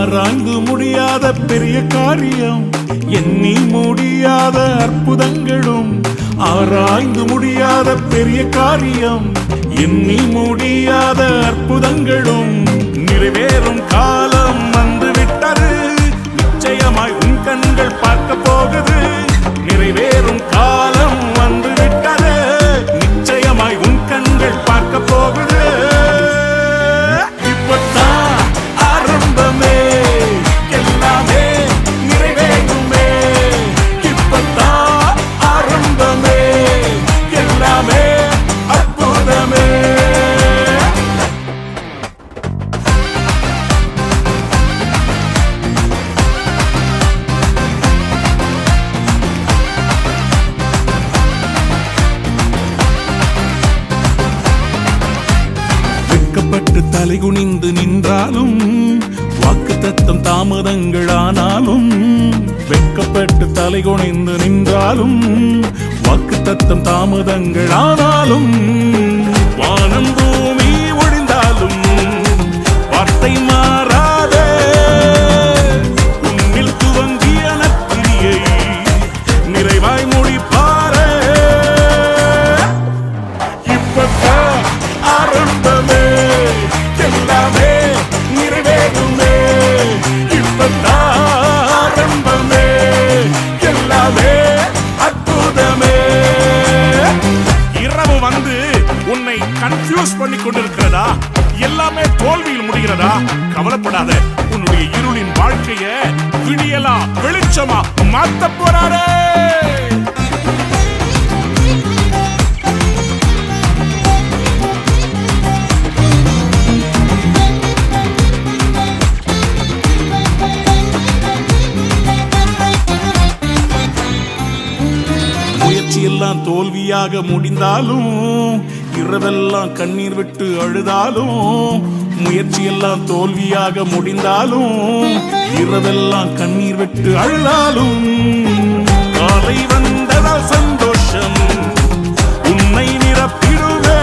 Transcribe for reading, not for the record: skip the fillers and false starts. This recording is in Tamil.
ஆராய்ந்து முடியாத பெரிய காரியம், எண்ணி முடியாத அற்புதங்களும். ஆராய்ந்து முடியாத பெரிய காரியம், எண்ணி முடியாத அற்புதங்களும். நிறைவேறும் காலம் வந்து விட்டது, நிச்சயமாய் உன் கண்கள் பார்க்க போகுது. நிறைவேறும் காலம் வந்து விட்டது, நிச்சயமாய் உன் கண்கள் பார்க்க போகுது. இப்பதான் ஆரம்பமே, எல்லாமே நிறைவேறுமே. இப்பதான் ஆரம்பமே, எல்லாமே அற்புதமே. வெட்கப்பட்டு தலைகுனிந்து நின்றாலும், வாக்குத்தத்தம் தாமதங்களானாலும். வெட்கப்பட்டு தலைகுனிந்து நின்றாலும், வாக்குத்தத்தம் தாமதங்களானாலும். வானம் பூமி ஒழிந்தாலும் வார்த்தை மாறாதே. உன்னில் துவங்கிய நற்கிரியை நிறைவாய் முடிப்பாரே. இப்பதான் ஆரம்பமே, எல்லாமே நிறைவேறுமே. இப்பதான் ஆரம்பமே, எல்லாமே அற்புதமே. இரவு வந்து உன்னை கன்ஃபியூஸ் பண்ணி கொண்டிருக்கிறதா? எல்லாமே தோல்வியில் முடிகிறதா? கவலைப்படாத, உன்னுடைய இருளின் வாழ்க்கைய விடியலா வெளிச்சமா மாத்த போறாரே. முயற்சியெல்லாம் தோல்வியாக முடிந்தாலும், இரவெல்லாம் கண்ணீர் விட்டு அழுதாலும். முயற்சியெல்லாம் தோல்வியாக முடிந்தாலும், இரவெல்லாம் கண்ணீர் விட்டு அழுதாலும். காலை வந்ததால் சந்தோஷம் உன்னை நிரப்பிடுவே.